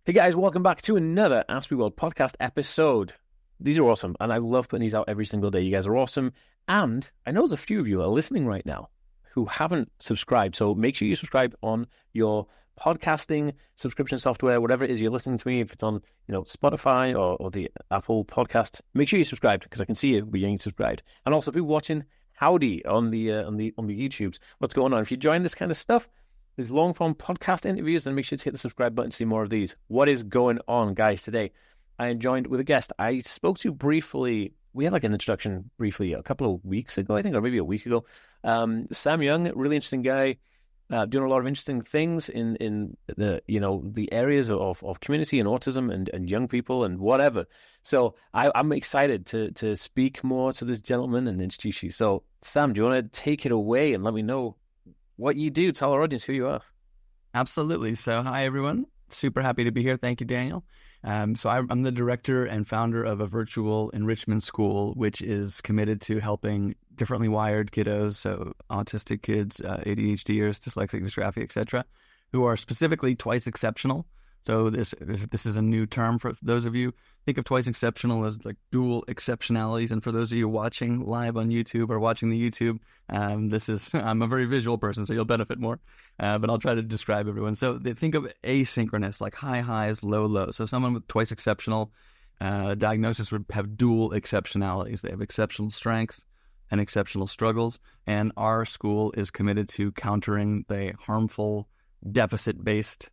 Hey guys, welcome back to another AspieWorld podcast episode. These are awesome, and I love putting these out every single day. You guys are awesome, and I know there's a few of you are listening right now who haven't subscribed, so make sure you subscribe on your podcasting subscription software, whatever it is you're listening to me. If it's on, Spotify or the Apple Podcast, make sure you subscribe because I can see you, but you ain't subscribed. And also, if you're watching, howdy on the YouTubes. What's going on? If you join this kind of stuff. There's long-form podcast interviews, and make sure to hit the subscribe button to see more of these. What is going on, guys? Today, I am joined with a guest I spoke to briefly. We had like an introduction briefly a couple of weeks ago, I think, or maybe a week ago. Sam Young, really interesting guy, doing a lot of interesting things in the areas of community and autism and young people and whatever. So I'm excited to speak more to this gentleman and introduce you. So Sam, do you want to take it away and let me know what you do? Tell our audience who you are. Absolutely. So, hi, everyone. Super happy to be here. Thank you, Daniel. I'm the director and founder of a virtual enrichment school, which is committed to helping differently wired kiddos, so autistic kids, ADHDers, dyslexic, dysgraphia, etc., who are specifically twice exceptional. So this is a new term for those of you. Think of twice exceptional as like dual exceptionalities. And for those of you watching live on YouTube or watching the YouTube, I'm a very visual person, so you'll benefit more. But I'll try to describe everyone. So think of asynchronous, like high highs, low lows. So someone with twice exceptional diagnosis would have dual exceptionalities. They have exceptional strengths and exceptional struggles. And our school is committed to countering the harmful deficit-based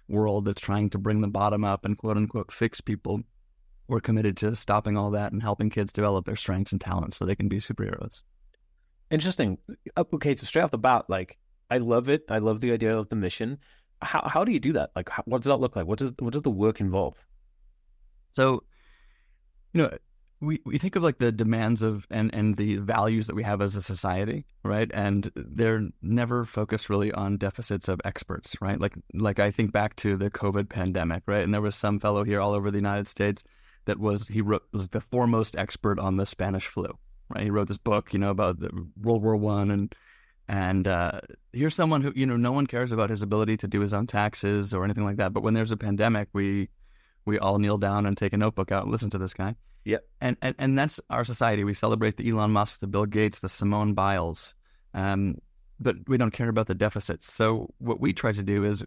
world that's trying to bring the bottom up and quote unquote fix people. We're committed to stopping all that and helping kids develop their strengths and talents so they can be superheroes. Interesting. Okay, so straight off the bat, like, I love it. I love the idea of the mission. How do you do that? Like, what does that look like? What does the work involve? So, we think of like the demands of and the values that we have as a society, right? And they're never focused really on deficits of experts, right? Like I think back to the COVID pandemic, right? And there was some fellow here all over the United States that was the foremost expert on the Spanish flu, right? He wrote this book, about the World War I, and here's someone who, no one cares about his ability to do his own taxes or anything like that. But when there's a pandemic, we all kneel down and take a notebook out and listen to this guy. Yeah, and that's our society. We celebrate the Elon Musk, the Bill Gates, the Simone Biles, but we don't care about the deficits. So what we try to do is,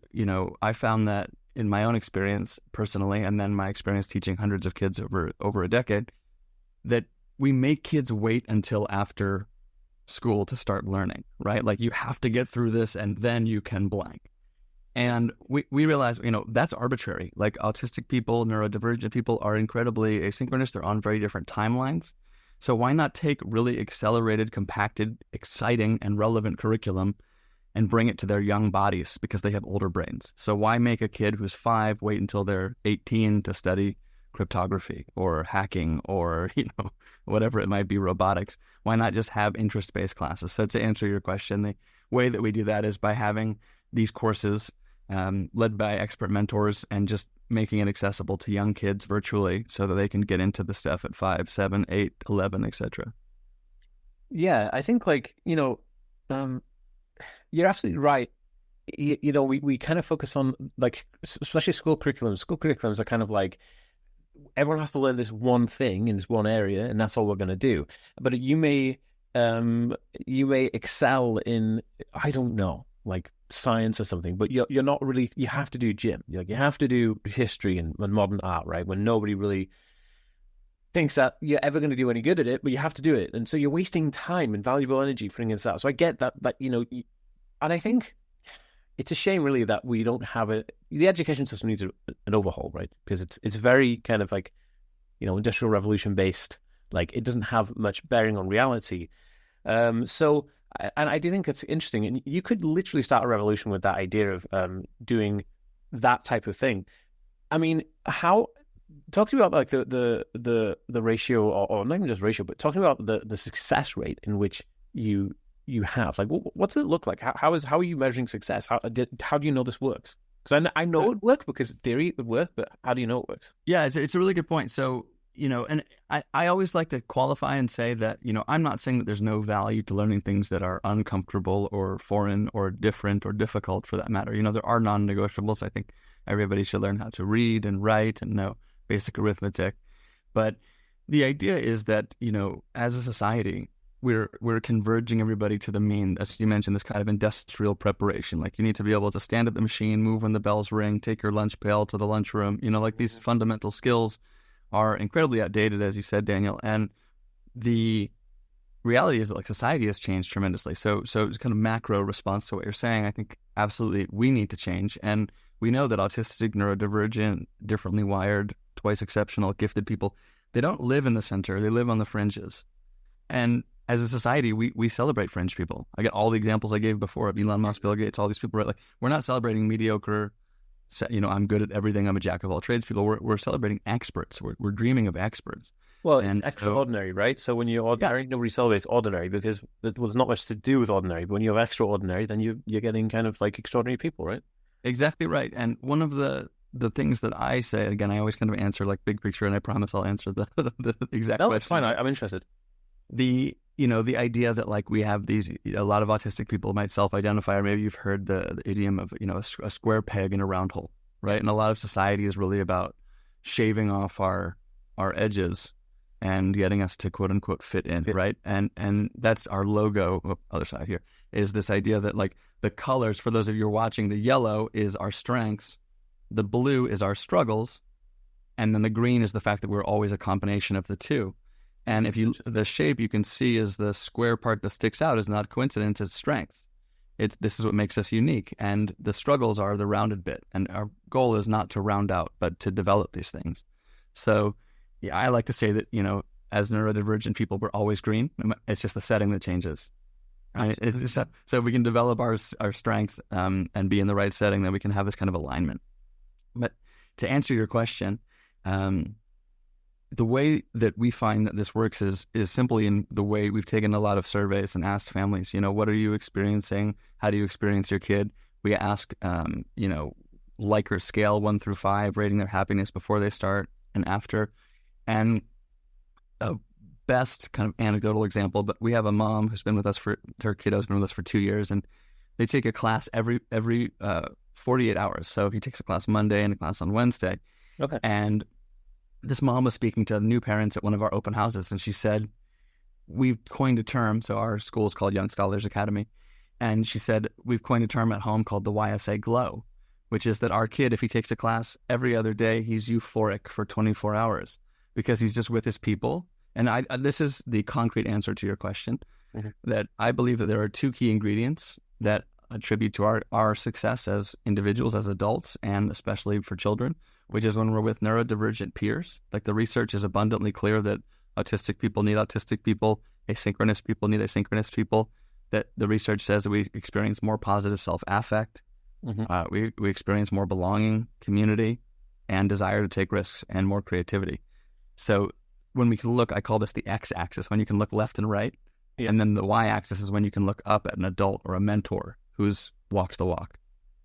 I found that in my own experience personally, and then my experience teaching hundreds of kids over a decade, that we make kids wait until after school to start learning, right? Like you have to get through this and then you can blank. And we realize, that's arbitrary. Like autistic people, neurodivergent people are incredibly asynchronous. They're on very different timelines. So why not take really accelerated, compacted, exciting, and relevant curriculum and bring it to their young bodies because they have older brains? So why make a kid who's 5 wait until they're 18 to study cryptography or hacking or, whatever it might be, robotics? Why not just have interest-based classes? So to answer your question, the way that we do that is by having these courses led by expert mentors and just making it accessible to young kids virtually so that they can get into the stuff at 5, 7, 8, 11, etc. Yeah, I think you're absolutely right. We kind of focus on like, especially school curriculums. School curriculums are kind of like, everyone has to learn this one thing in this one area, and that's all we're going to do. But you may excel in, I don't know, like science or something, but you're not really. You have to do gym. You have to do history and modern art, right? When nobody really thinks that you're ever going to do any good at it, but you have to do it, and so you're wasting time and valuable energy putting into that. So I get that, and I think it's a shame really that we don't have the education system needs an overhaul, right? Because it's very kind of like, industrial revolution based. Like it doesn't have much bearing on reality. And I do think it's interesting, and you could literally start a revolution with that idea of doing that type of thing. I mean, talk to me about like the ratio, or not even just ratio, but talk to me about the success rate in which you have. Like, what's it look like? How are you measuring success? How do you know this works? Because I know it works because in theory it would work, but how do you know it works? Yeah, it's a really good point. So and I always like to qualify and say that, I'm not saying that there's no value to learning things that are uncomfortable or foreign or different or difficult for that matter. There are non-negotiables. I think everybody should learn how to read and write and know basic arithmetic. But the idea is that, as a society, we're converging everybody to the mean. As you mentioned, this kind of industrial preparation. Like, you need to be able to stand at the machine, move when the bells ring, take your lunch pail to the lunchroom. Like, these fundamental skills are incredibly outdated, as you said, Daniel. And the reality is that, like, society has changed tremendously. So it's kind of macro response to what you're saying. I think absolutely we need to change. And we know that autistic, neurodivergent, differently wired, twice exceptional, gifted people, they don't live in the center. They live on the fringes. And as a society, we celebrate fringe people. I get all the examples I gave before of Elon Musk, Bill Gates, all these people, right? Like, we're not celebrating mediocre, I'm good at everything, I'm a jack of all trades people. We're celebrating experts. We're dreaming of experts. Well, it's extraordinary, right? So when you're ordinary, nobody celebrates ordinary because there's not much to do with ordinary. But when you have extraordinary, then you're getting kind of like extraordinary people, right? Exactly right. And one of the things that I say, again, I always kind of answer like big picture, and I promise I'll answer the exact question. No, it's fine. I'm interested. The idea that, like, we have these, a lot of autistic people might self-identify, or maybe you've heard the idiom of, a square peg in a round hole, right? And a lot of society is really about shaving off our edges and getting us to quote unquote fit in, right? And that's our logo. Other side here is this idea that, like, the colors, for those of you who are watching, the yellow is our strengths, the blue is our struggles, and then the green is the fact that we're always a combination of the two. And if the shape you can see is the square part that sticks out is not coincidence, it's strength. This is what makes us unique. And the struggles are the rounded bit. And our goal is not to round out, but to develop these things. So yeah, I like to say that, as neurodivergent people, we're always green. It's just the setting that changes. Right? So we can develop our strengths and be in the right setting, then we can have this kind of alignment. But to answer your question, the way that we find that this works is simply in the way we've taken a lot of surveys and asked families, what are you experiencing? How do you experience your kid? We ask, Likert scale 1 through 5, rating their happiness before they start and after. And a best kind of anecdotal example, but we have a mom who's been with us her kiddo's been with us for 2 years, and they take a class every 48 hours. So he takes a class Monday and a class on Wednesday. Okay. And this mom was speaking to new parents at one of our open houses, and she said, we've coined a term. So our school is called Young Scholars Academy. And she said, we've coined a term at home called the YSA glow, which is that our kid, if he takes a class every other day, he's euphoric for 24 hours because he's just with his people. And this is the concrete answer to your question, that I believe that there are 2 key ingredients that attribute to our success as individuals, as adults, and especially for children, which is when we're with neurodivergent peers. Like, the research is abundantly clear that autistic people need autistic people, asynchronous people need asynchronous people, that the research says that we experience more positive self-affect, we experience more belonging, community, and desire to take risks and more creativity. So when we can look, I call this the x-axis, when you can look left and right, and then the y-axis is when you can look up at an adult or a mentor who's walked the walk.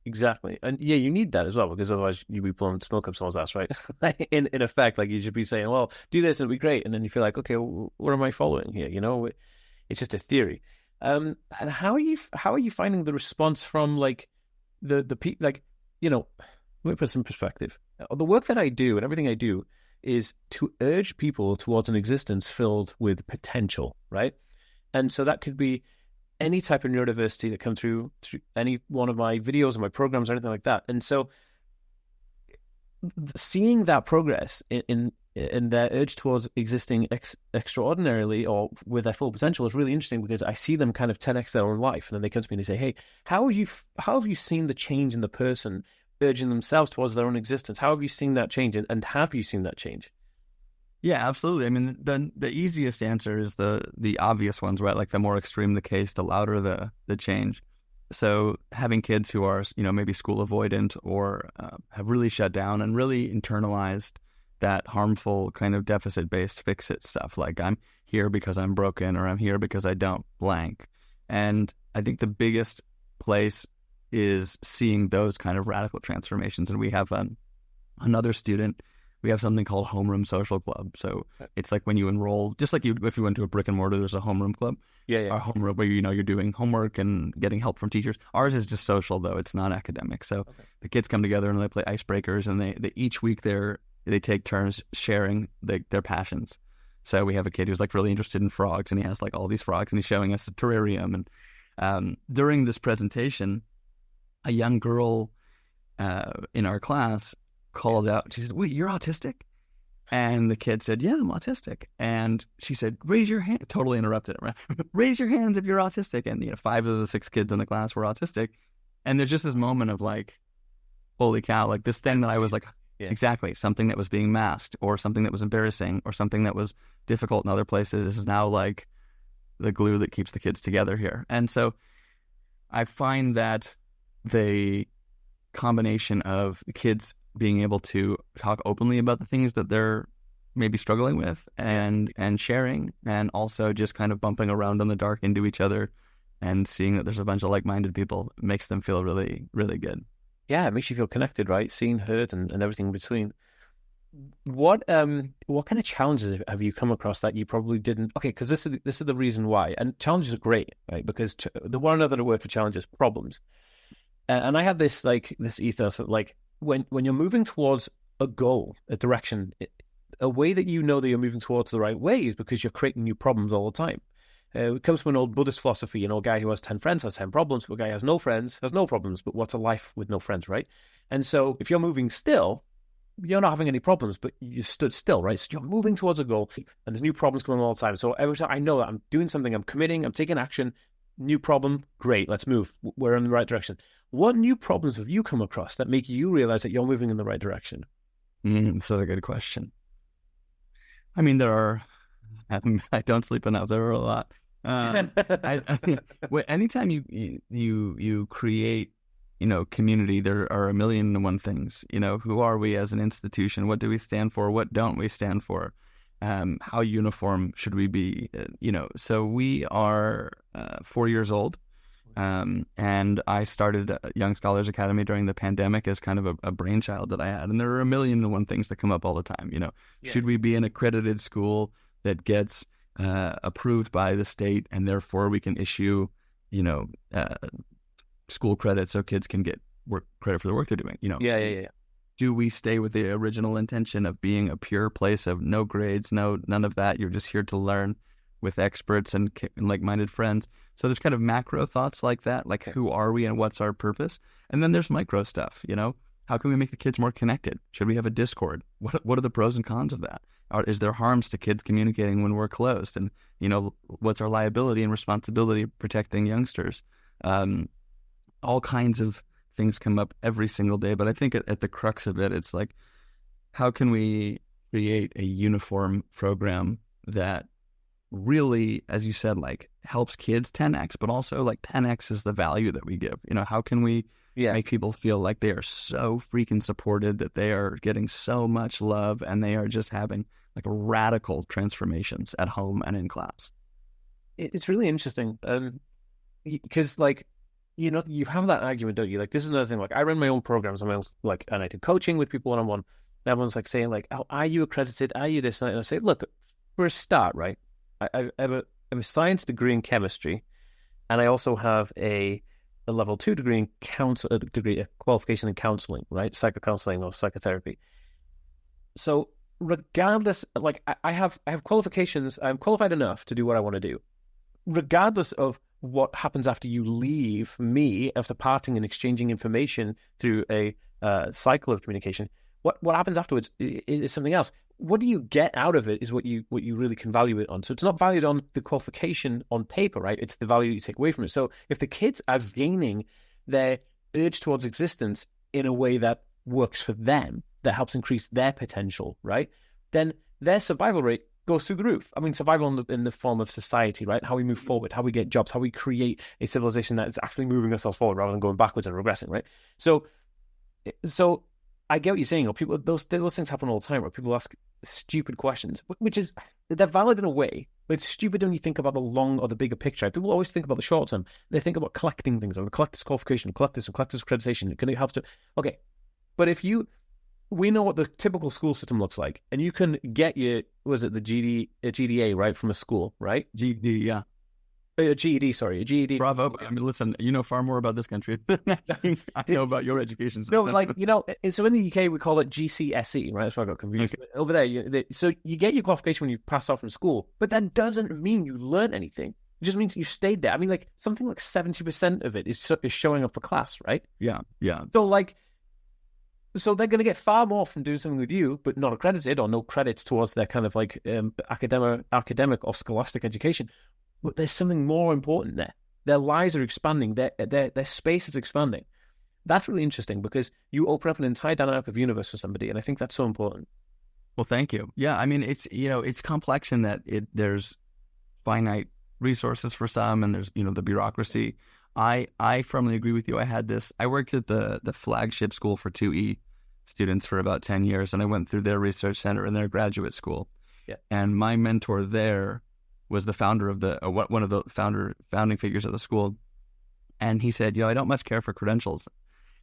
Exactly. And yeah, you need that as well, because otherwise you'd be blowing smoke up someone's ass, right? in effect, like, you should be saying, well, do this and it'll be great. And then you feel like, okay, well, what am I following here? It's just a theory. And how are you finding the response from, like, the people, like, let me put some perspective. The work that I do and everything I do is to urge people towards an existence filled with potential, right? And so that could be any type of neurodiversity that come through any one of my videos or my programs or anything like that. And so seeing that progress in their urge towards existing extraordinarily or with their full potential is really interesting, because I see them kind of 10x their own life. And then they come to me and they say, hey, how have you seen the change in the person urging themselves towards their own existence? How have you seen that change? And have you seen that change? Yeah, absolutely. I mean, the easiest answer is the obvious ones, right? Like, the more extreme the case, the louder the change. So having kids who are, maybe school avoidant or have really shut down and really internalized that harmful kind of deficit-based fix-it stuff, like, I'm here because I'm broken, or I'm here because I don't blank. And I think the biggest place is seeing those kind of radical transformations. And we have another student we have something called homeroom social club. So it's like when you enroll, just like if you went to a brick and mortar, there's a homeroom club. Yeah. Our homeroom where you're doing homework and getting help from teachers. Ours is just social though; it's not academic. So the kids come together and they play icebreakers, and they each week they take turns sharing their passions. So we have a kid who's like really interested in frogs, and he has like all these frogs, and he's showing us the terrarium. And during this presentation, a young girl in our class called out. She said, "Wait, you're autistic?" And the kid said, "Yeah, I'm autistic." And she said, "Raise your hand." Totally interrupted him. Right? "Raise your hands if you're autistic." And 5 of the 6 kids in the class were autistic. And there's just this moment of like, holy cow! Like this thing that I was like, exactly, something that was being masked, or something that was embarrassing, or something that was difficult in other places is now like the glue that keeps the kids together here. And so I find that the combination of the kids being able to talk openly about the things that they're maybe struggling with and sharing, and also just kind of bumping around in the dark into each other and seeing that there's a bunch of like-minded people makes them feel really, really good. Yeah, it makes you feel connected, right? Seen, heard, and everything in between. What kind of challenges have you come across that you probably didn't? Okay, because this is the reason why. And challenges are great, right? Because the one other word for challenge is problems. And I have this ethos of like when you're moving towards a goal, a direction, a way that you know that you're moving towards the right way is because you're creating new problems all the time. It comes from an old Buddhist philosophy. A guy who has 10 friends has 10 problems, but a guy who has no friends has no problems. But what's a life with no friends, right? And so if you're moving still, you're not having any problems, but you stood still, right? So you're moving towards a goal, and there's new problems coming all the time. So every time I know that I'm doing something, I'm committing, I'm taking action, new problem, great, let's move. We're in the right direction. What new problems have you come across that make you realize that you're moving in the right direction? This is a good question. I mean, there are, I don't sleep enough. There are a lot. Anytime you create, community, there are a million and one things. Who are we as an institution? What do we stand for? What don't we stand for? How uniform should we be? So we are 4 years old. And I started Young Scholars Academy during the pandemic as kind of a brainchild that I had. And there are a million and one things that come up all the time. Should we be an accredited school that gets approved by the state, and therefore we can issue, school credit so kids can get work credit for the work they're doing? Yeah. Do we stay with the original intention of being a pure place of no grades, none of that? You're just here to learn with experts and like-minded friends. So there's kind of macro thoughts like that, like who are we and what's our purpose? And then there's micro stuff, how can we make the kids more connected? Should we have a Discord? What are the pros and cons of that? Is there harms to kids communicating when we're closed? And, what's our liability and responsibility protecting youngsters? All kinds of things come up every single day. But I think at the crux of it, it's like, how can we create a uniform program that really, as you said, like helps kids 10x, but also like 10x is the value that we give. How can we make people feel like they are so freaking supported, that they are getting so much love, and they are just having like radical transformations at home and in class? It's really interesting because you have that argument, don't you? Like, this is another thing. Like, I run my own programs, and I do coaching with people one-on-one. And everyone's like saying like, "Oh, are you accredited? Are you this?" And I say, look, for a start, right? I have a science degree in chemistry, and I also have a level 2 degree in a qualification in counseling, right? Psychocounseling or psychotherapy. So regardless, like I have qualifications, I'm qualified enough to do what I want to do. Regardless of what happens after you leave me, after parting and exchanging information through a cycle of communication, what happens afterwards is something else. What do you get out of it is what you really can value it on. So it's not valued on the qualification on paper, right? It's the value you take away from it. So if the kids are gaining their urge towards existence in a way that works for them, that helps increase their potential, right? Then their survival rate goes through the roof. I mean, survival in the form of society, right? How we move forward, how we get jobs, how we create a civilization that is actually moving ourselves forward rather than going backwards and regressing, right? So I get what you're saying. Or people, those things happen all the time where people ask stupid questions, which is, they're valid in a way, but it's stupid when you think about the long or the bigger picture. People always think about the short term. They think about collecting things, or collect this qualification, collect this accreditation. Can it help to? Okay, but if you we know what the typical school system looks like, and you can get your, was it the GDA, right, from a school, right? GD, yeah. A GED, sorry, a GED. Bravo. I mean, listen, you know far more about this country than I know about your education system. No, like, so in the UK, we call it GCSE, right? That's why I got confused. Okay. Over there, so you get your qualification when you pass out from school, but that doesn't mean you learn anything. It just means you stayed there. I mean, like, something like 70% of it is showing up for class, right? Yeah, yeah. So they're going to get far more from doing something with you, but not accredited or no credits towards their kind of like academic or scholastic education. But there's something more important there. Their lives are expanding. Their space is expanding. That's really interesting because you open up an entire dynamic of universe for somebody, and I think that's so important. Well, thank you. Yeah, I mean, it's complex in that there's finite resources for some, and there's the bureaucracy. I firmly agree with you. I worked at the flagship school for 2E students for about 10 years, and I went through their research center and their graduate school. Yeah. And my mentor there was the founder of one of the founding figures of the school. And he said, I don't much care for credentials.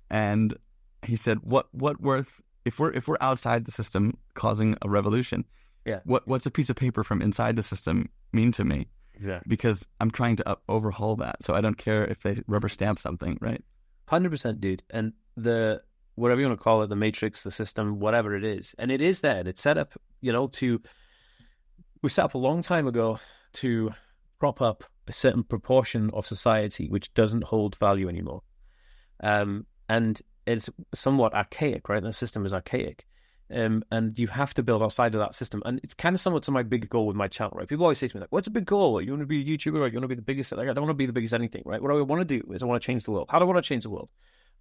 And he said, what worth, if we're outside the system causing a revolution, yeah, what's a piece of paper from inside the system mean to me? Exactly. Because I'm trying to overhaul that. So I don't care if they rubber stamp something, right? 100%, dude. And the, whatever you want to call it, the matrix, the system, whatever it is. And it is there. It's set up, we set up a long time ago to prop up a certain proportion of society which doesn't hold value anymore. And it's somewhat archaic, right? That system is archaic. And you have to build outside of that system. And it's kind of similar to my big goal with my channel, right? People always say to me, like, what's a big goal? You want to be a YouTuber, or you want to be the biggest? Like, I don't want to be the biggest anything, right? What I want to do is I want to change the world. How do I want to change the world?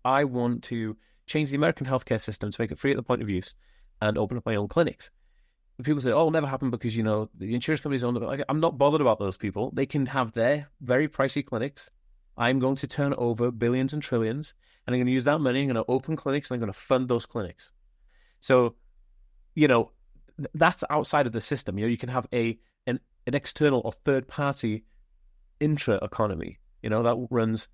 I want to change the American healthcare system to make it free at the point of use and open up my own clinics. People say, it'll never happen because, the insurance companies own it. Like, I'm not bothered about those people. They can have their very pricey clinics. I'm going to turn over billions and trillions, and I'm going to use that money. I'm going to open clinics, and I'm going to fund those clinics. So, that's outside of the system. You can have an external or third-party intra-economy, that runs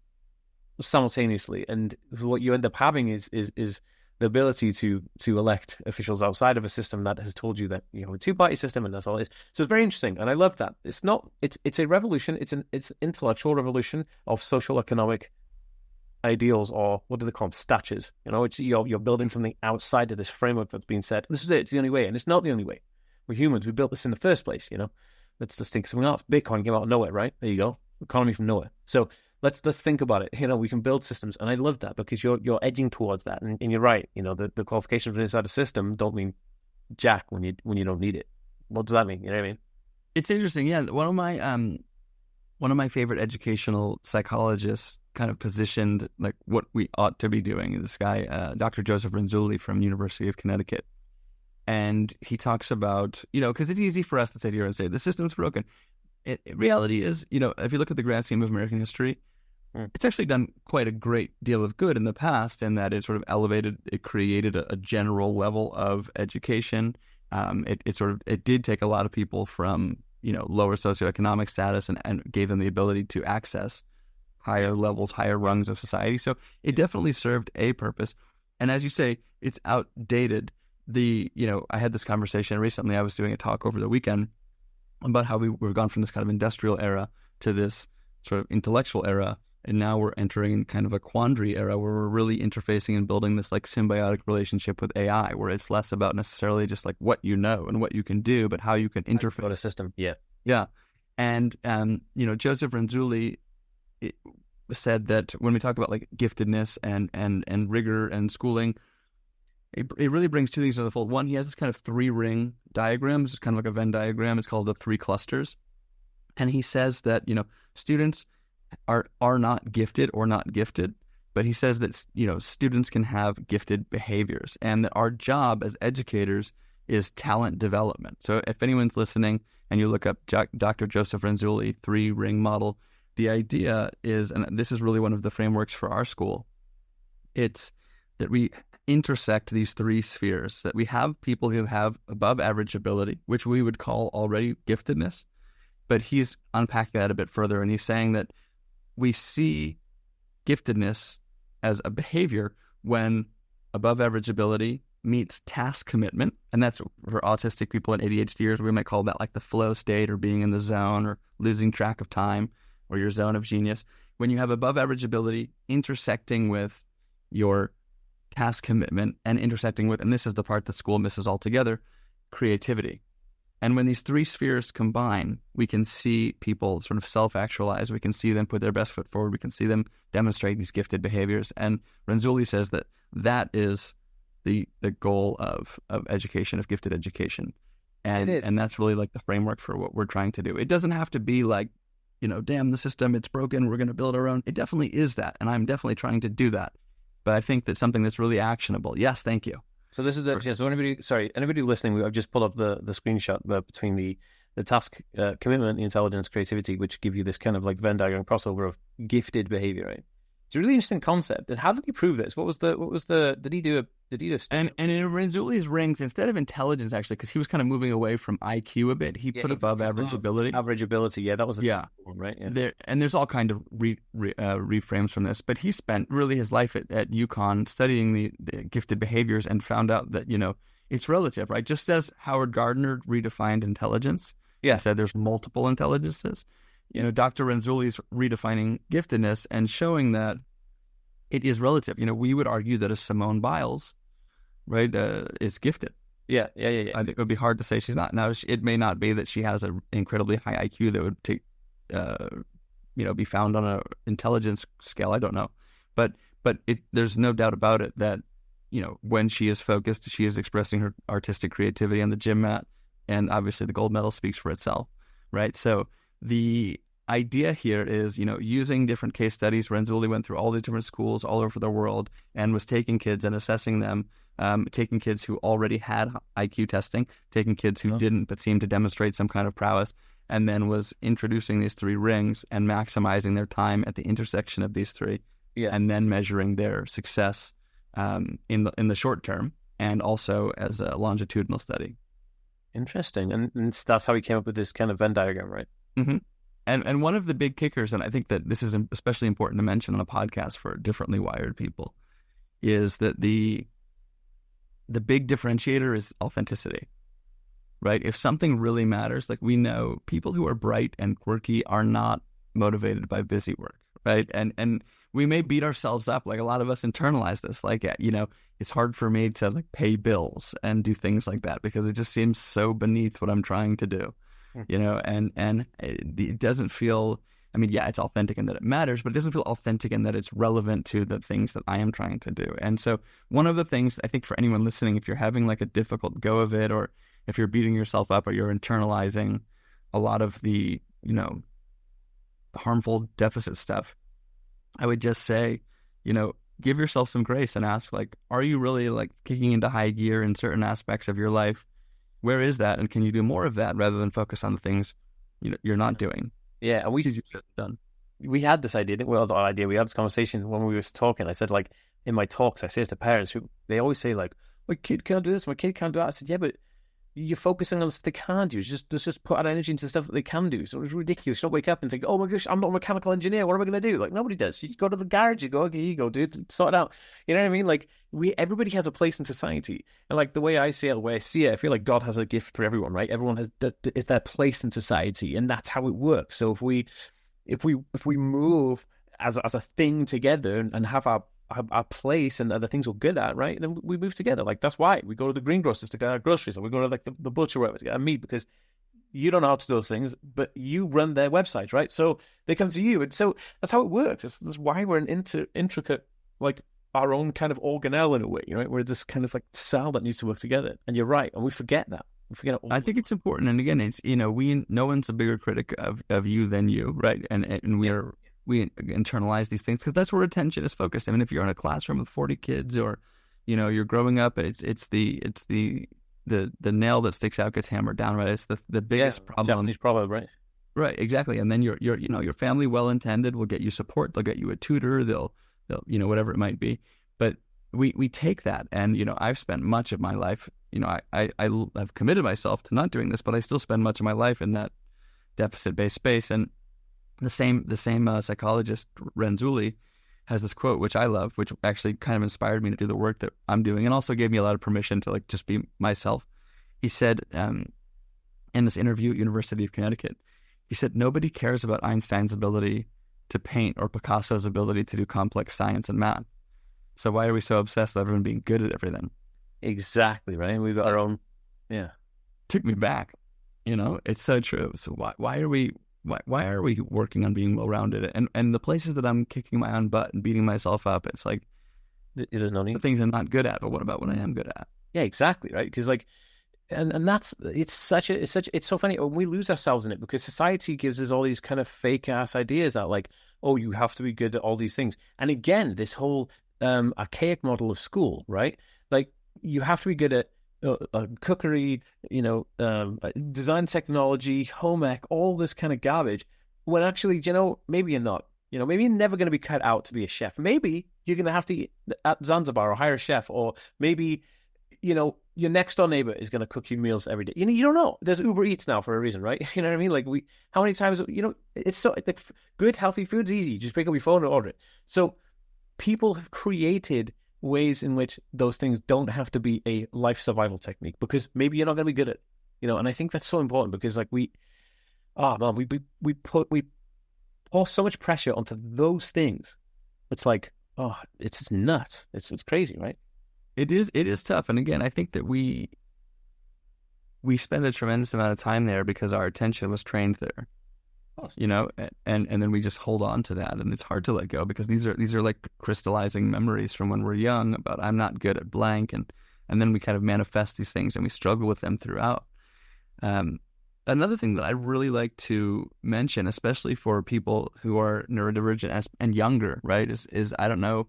simultaneously. And what you end up having is the ability to elect officials outside of a system that has told you that a two-party system, and that's all it is. So it's very interesting, and I love that. It's a revolution. It's an intellectual revolution of social economic ideals, or what do they call them? Statures. It's you're building something outside of this framework that's been said. This is it. It's the only way, and it's not the only way. We're humans. We built this in the first place. Let's just think of something else. Bitcoin came out of nowhere, right? There you go. Economy from nowhere. So let's think about it. We can build systems, and I love that because you're edging towards that. And you're right. The qualifications from inside a system don't mean jack when you don't need it. What does that mean? You know what I mean? It's interesting. Yeah, one of my favorite educational psychologists kind of positioned like what we ought to be doing. This guy, Dr. Joseph Renzulli from University of Connecticut. And he talks about, because it's easy for us to sit here and say, the system's broken. Reality is, if you look at the grand scheme of American history, it's actually done quite a great deal of good in the past, in that it sort of created a general level of education. It did take a lot of people from, lower socioeconomic status and gave them the ability to access higher levels, higher rungs of society. So it definitely served a purpose. And as you say, it's outdated. I had this conversation recently. I was doing a talk over the weekend about how we've gone from this kind of industrial era to this sort of intellectual era. And now we're entering kind of a quandary era where we're really interfacing and building this like symbiotic relationship with AI, where it's less about necessarily just like what you know and what you can do, but how you can interface. A system. Yeah. Yeah. And, Joseph Renzulli said that when we talk about like giftedness and rigor and schooling, it really brings two things to the fold. One, he has this kind of 3-ring diagram. It's kind of like a Venn diagram. It's called the 3 clusters. And he says that, students are not gifted or not gifted, but he says that, students can have gifted behaviors, and that our job as educators is talent development. So if anyone's listening and you look up Dr. Joseph Renzulli 3-ring model, the idea is, and this is really one of the frameworks for our school, it's that we intersect these 3 spheres, that we have people who have above average ability, which we would call already giftedness, but he's unpacking that a bit further, and he's saying that we see giftedness as a behavior when above average ability meets task commitment, and that's for autistic people and ADHDers, we might call that like the flow state or being in the zone or losing track of time or your zone of genius. When you have above average ability intersecting with your task commitment and intersecting with, and this is the part that school misses altogether, creativity. And when these three spheres combine, we can see people sort of self-actualize. We can see them put their best foot forward. We can see them demonstrate these gifted behaviors. And Renzulli says that that is the goal of education, of gifted education. And that's really like the framework for what we're trying to do. It doesn't have to be like, damn the system, it's broken, we're going to build our own. It definitely is that. And I'm definitely trying to do that. But I think that's something that's really actionable. Yes, thank you. So this is so anybody listening, I've just pulled up the screenshot between the task, commitment, the intelligence, creativity, which give you this kind of like Venn diagram crossover of gifted behavior, right? It's a really interesting concept. And how did he prove this? What was the did he do a and in Renzulli's rings, instead of intelligence, actually, because he was kind of moving away from IQ a bit, he put above average ability. Average ability, yeah, that was the one, right? Yeah. There's all kind of reframes from this, but he spent really his life at UConn studying the gifted behaviors and found out that, it's relative, right? Just as Howard Gardner redefined intelligence, he said there's multiple intelligences. Dr. Renzulli's redefining giftedness and showing that it is relative. We would argue that a Simone Biles, right, is gifted. Yeah. I think it would be hard to say she's not. Now, it may not be that she has an incredibly high IQ that would take, be found on an intelligence scale. I don't know, but there's no doubt about it that when she is focused, she is expressing her artistic creativity on the gym mat, and obviously the gold medal speaks for itself, right? So the idea here is, using different case studies. Renzulli went through all these different schools all over the world and was taking kids and assessing them, taking kids who already had IQ testing, taking kids who didn't but seemed to demonstrate some kind of prowess, and then was introducing these three rings and maximizing their time at the intersection of these three, and then measuring their success in the short term and also as a longitudinal study. Interesting. And that's how he came up with this kind of Venn diagram, right? Mm-hmm. And one of the big kickers, and I think that this is especially important to mention on a podcast for differently wired people, is that the big differentiator is authenticity, right? If something really matters, like we know people who are bright and quirky are not motivated by busy work, right? And we may beat ourselves up, like a lot of us internalize this, like, it's hard for me to like pay bills and do things like that because it just seems so beneath what I'm trying to do. And it doesn't feel, it's authentic in that it matters, but it doesn't feel authentic in that it's relevant to the things that I am trying to do. And so one of the things I think for anyone listening, if you're having like a difficult go of it, or if you're beating yourself up or you're internalizing a lot of the, harmful deficit stuff, I would just say, give yourself some grace and ask, like, are you really like kicking into high gear in certain aspects of your life? Where is that? And can you do more of that rather than focus on the things you're not doing? Yeah, and we had this idea, we had this conversation when we were talking. I said, like, in my talks, I say this to parents who, they always say, like, my kid can't do this, my kid can't do that. I said, yeah, but you're focusing on stuff they can't do. Just put out energy into stuff that they can do. So it's ridiculous. You don't wake up and think, oh my gosh, I'm not a mechanical engineer. What am I going to do? Like, nobody does. You just go to the garage, you go, okay, you go, dude, sort it out. You know what I mean? Like, everybody has a place in society. And like the way I see it, I feel like God has a gift for everyone, right? Everyone has is their place in society, and that's how it works. So if we move as a thing together and have our place and the things we're good at, right? Then we move together. Like, that's why we go to the greengrocers to get our groceries, or we go to like the butcher or whatever to get our meat, because you don't know how to do those things, but you run their websites, right? So they come to you. And so that's how it works. That's why we're an intricate, like our own kind of organelle in a way, right? We're this kind of like cell that needs to work together. And you're right. And we forget that. We forget it all. I think it's important. And again, it's, no one's a bigger critic of you than you, right? And we internalize these things because that's where attention is focused. I mean, if you're in a classroom with 40 kids, or, you're growing up, and it's the nail that sticks out gets hammered down, right? It's the biggest problem. Japanese proverb, right? Right, exactly. And then your family, well-intended, will get you support. They'll get you a tutor. They'll whatever it might be. But we take that, and I've spent much of my life. I've committed myself to not doing this, but I still spend much of my life in that deficit-based space. And the same psychologist Renzulli has this quote, which I love, which actually kind of inspired me to do the work that I'm doing and also gave me a lot of permission to like just be myself. He said in this interview at University of Connecticut, he said, nobody cares about Einstein's ability to paint or Picasso's ability to do complex science and math. So why are we so obsessed with everyone being good at everything? Exactly, right? And we've got our own, yeah. Took me back, it's so true. So why are we working on being well-rounded? And the places that I'm kicking my own butt and beating myself up, it's like, there's no need. The things I'm not good at, but what about what I am good at? Yeah, exactly, right? Because like, and that's, it's so funny when we lose ourselves in it, because society gives us all these kind of fake ass ideas that like, oh, you have to be good at all these things. And again, this whole archaic model of school, right? Like, you have to be good at cookery, design technology, home ec, all this kind of garbage, when actually, maybe you're not. Maybe you're never going to be cut out to be a chef. Maybe you're going to have to eat at Zanzibar or hire a chef, or maybe, your next door neighbor is going to cook you meals every day. You don't know. There's Uber Eats now for a reason, right? You know what I mean? Like, how many times, it's so like, good, healthy food's easy. You just pick up your phone and order it. So people have created ways in which those things don't have to be a life survival technique, because maybe you're not going to be good at it, and I think that's so important, because like we pour so much pressure onto those things. It's like, it's just nuts. It's crazy, right? It is tough. And again, I think that we spend a tremendous amount of time there because our attention was trained there. And then we just hold on to that, and it's hard to let go, because these are like crystallizing memories from when we're young about I'm not good at blank, and then we kind of manifest these things and we struggle with them throughout. Another thing that I really like to mention, especially for people who are neurodivergent and younger, right, is I don't know,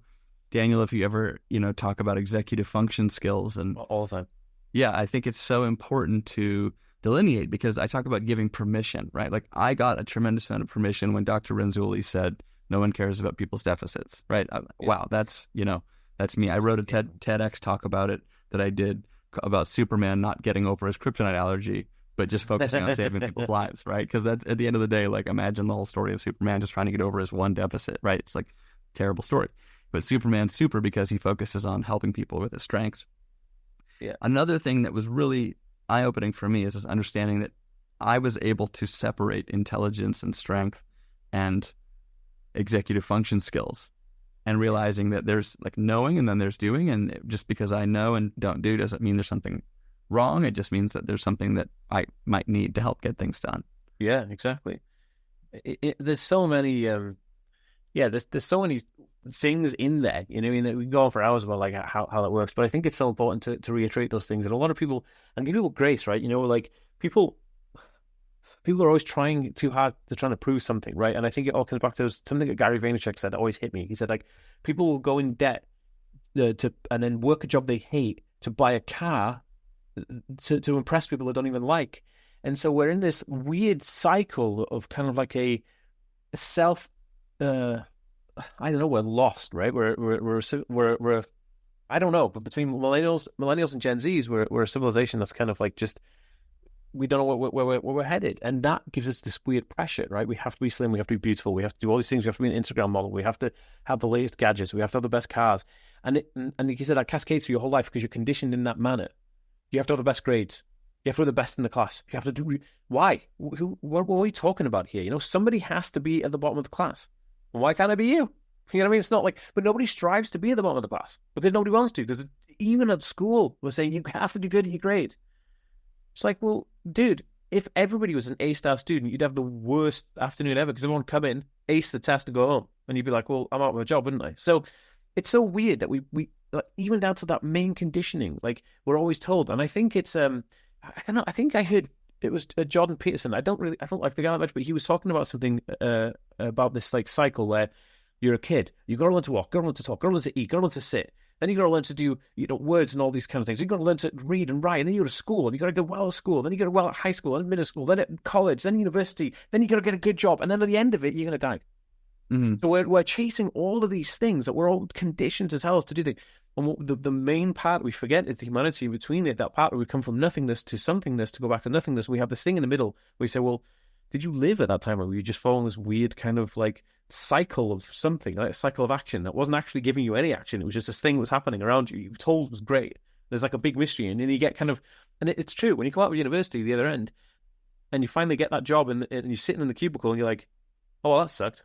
Daniel, if you ever talk about executive function skills and all the time. Yeah, I think it's so important to delineate, because I talk about giving permission, right? Like, I got a tremendous amount of permission when Dr. Renzulli said, no one cares about people's deficits, right? Wow, that's me. I wrote a TEDx talk about it that I did about Superman not getting over his kryptonite allergy, but just focusing on saving people's lives, right? Because that's, at the end of the day, like, imagine the whole story of Superman just trying to get over his one deficit, right? It's like a terrible story. But Superman's super because he focuses on helping people with his strengths. Yeah. Another thing that was really eye-opening for me is this understanding that I was able to separate intelligence and strength and executive function skills, and realizing that there's like knowing and then there's doing, and just because I know and don't do doesn't mean there's something wrong. It just means that there's something that I might need to help get things done. Yeah, exactly. There's so many there's so many things in there, I mean, we can go on for hours about like how that works, but I think it's so important to reiterate those things. And a lot of people, and give people grace, right? Like people are always trying too hard to trying to prove something, right? And I think it all comes back to something that Gary Vaynerchuk said that always hit me. He said, like, people will go in debt and then work a job they hate to buy a car to impress people they don't even like. And so we're in this weird cycle of kind of like a self I don't know, we're lost, right? We're I don't know, but between millennials and Gen Zs, we're a civilization that's kind of like just, we don't know where we're headed, and that gives us this weird pressure, right? We have to be slim, we have to be beautiful, we have to do all these things, we have to be an Instagram model, we have to have the latest gadgets, we have to have the best cars, and like you said, that cascades through your whole life because you're conditioned in that manner. You have to have the best grades. You have to be the best in the class. You have to do. Why? What are we talking about here? Somebody has to be at the bottom of the class. Why can't it be you? You know what I mean? It's not like, but nobody strives to be at the bottom of the class because nobody wants to. Because even at school, we're saying you have to do good at your grade. It's like, well, dude, if everybody was an A-star student, you'd have the worst afternoon ever because everyone would come in, ace the test, and go home, and you'd be like, well, I'm out of a job, wouldn't I? So it's so weird that we like, even down to that main conditioning, like we're always told, and I think it's I don't know. I think I heard it was Jordan Peterson. I don't like the guy that much, but he was talking about something about this like cycle where you're a kid, you got to learn to walk, got to learn to talk, got to learn to eat, got to learn to sit. Then you got to learn to do words and all these kind of things. You got to learn to read and write. And then you go to school, and you got to go well at school. Then you go to well at high school, then middle school, then at college, then university. Then you got to get a good job, and then at the end of it, you're going to die. Mm-hmm. So we're chasing all of these things that we're all conditioned to tell us to do things. And the main part we forget is the humanity between it. That part where we come from nothingness to somethingness to go back to nothingness. We have this thing in the middle where we say, well, did you live at that time, or were you just following this weird kind of like cycle of something, like a cycle of action that wasn't actually giving you any action. It was just this thing that was happening around you. You were told it was great. There's like a big mystery, and then you get kind of, and it's true when you come out of university, the other end, and you finally get that job, and you're sitting in the cubicle, and you're like, oh, well, that sucked.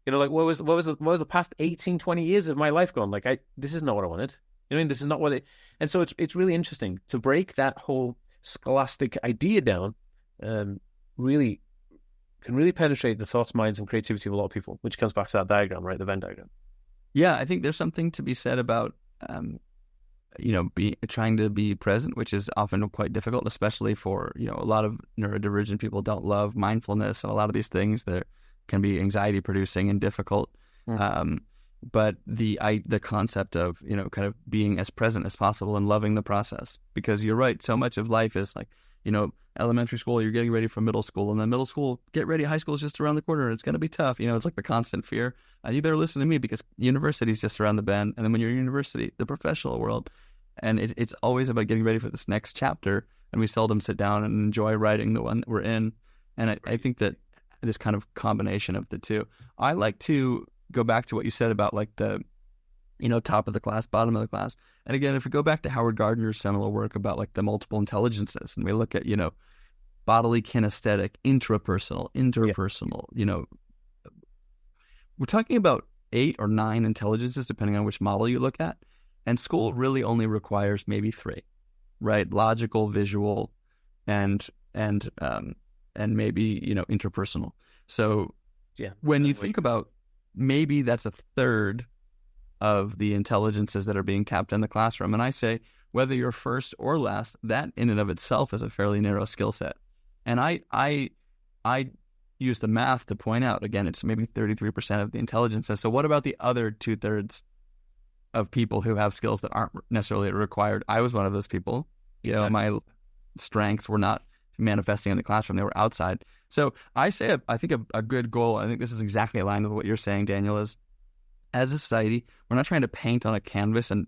You know, like what was the past 18, 20 years of my life gone? Like, this is not what I wanted. You know what I mean? This is not what it. And so it's really interesting to break that whole scholastic idea down. Really can really penetrate the thoughts, minds, and creativity of a lot of people, which comes back to that diagram, right? The Venn diagram. Yeah, I think there's something to be said about trying to be present, which is often quite difficult, especially for, a lot of neurodivergent people don't love mindfulness, and a lot of these things that can be anxiety producing and difficult. But the concept of, kind of being as present as possible and loving the process, because you're right, so much of life is like, elementary school, you're getting ready for middle school, and then middle school, get ready, high school is just around the corner, it's going to be tough. It's like the constant fear. You better listen to me because university is just around the bend. And then when you're in university, the professional world, and it's always about getting ready for this next chapter. And we seldom sit down and enjoy writing the one that we're in. And I think that this kind of combination of the two. I like to go back to what you said about like the, top of the class, bottom of the class. And again, if we go back to Howard Gardner's seminal work about like the multiple intelligences, and we look at, bodily, kinesthetic, interpersonal, we're talking about 8 or 9 intelligences, depending on which model you look at. And school really only requires maybe 3, right? Logical, visual, and maybe, interpersonal. So when you think about, maybe that's a third of the intelligences that are being tapped in the classroom. And I say, whether you're first or last, that in and of itself is a fairly narrow skill set. And I use the math to point out, again, it's maybe 33% of the intelligences. So what about the other 2/3 of people who have skills that aren't necessarily required? I was one of those people. Exactly. My strengths were not manifesting in the classroom, they were outside. So I say, I think a good goal, I think this is exactly aligned with what you're saying, Daniel, is as a society, we're not trying to paint on a canvas and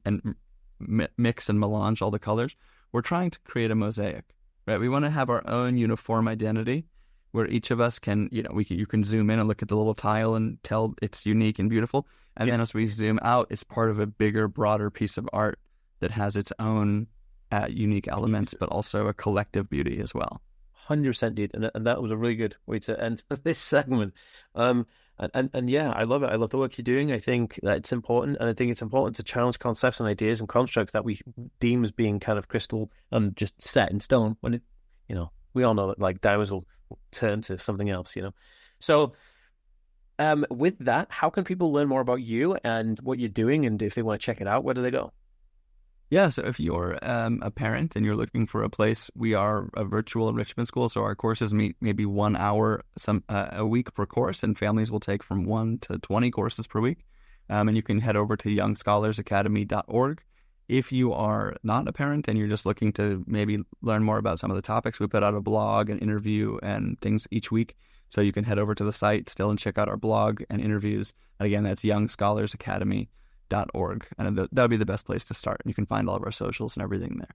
mix and melange all the colors. We're trying to create a mosaic, right? We want to have our own uniform identity where each of us can, you can zoom in and look at the little tile and tell it's unique and beautiful. And then as we zoom out, it's part of a bigger, broader piece of art that has its own unique elements, but also a collective beauty as well. 100%, dude. And that was a really good way to end this segment. And yeah, I love it. I love the work you're doing. I think that it's important. And I think it's important to challenge concepts and ideas and constructs that we deem as being kind of crystal and just set in stone when it, we all know that like diamonds will turn to something else, So with that, how can people learn more about you and what you're doing? And if they want to check it out, where do they go? Yeah, so if you're a parent and you're looking for a place, we are a virtual enrichment school, so our courses meet maybe 1 hour a week per course, and families will take from 1 to 20 courses per week. And you can head over to youngscholarsacademy.org. If you are not a parent and you're just looking to maybe learn more about some of the topics, we put out a blog and interview and things each week. So you can head over to the site still and check out our blog and interviews. And again, that's youngscholarsacademy.org. And that'll be the best place to start. You can find all of our socials and everything there.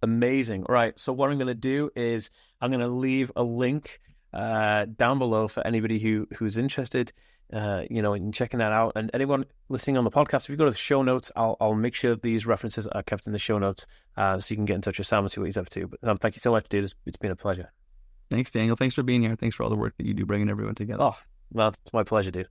Amazing. All right. So what I'm going to do is I'm going to leave a link down below for anybody who's interested, in checking that out. And anyone listening on the podcast, if you go to the show notes, I'll make sure these references are kept in the show notes so you can get in touch with Sam and see what he's up to. But thank you so much, dude. It's been a pleasure. Thanks, Daniel. Thanks for being here. Thanks for all the work that you do bringing everyone together. Oh, well, it's my pleasure, dude.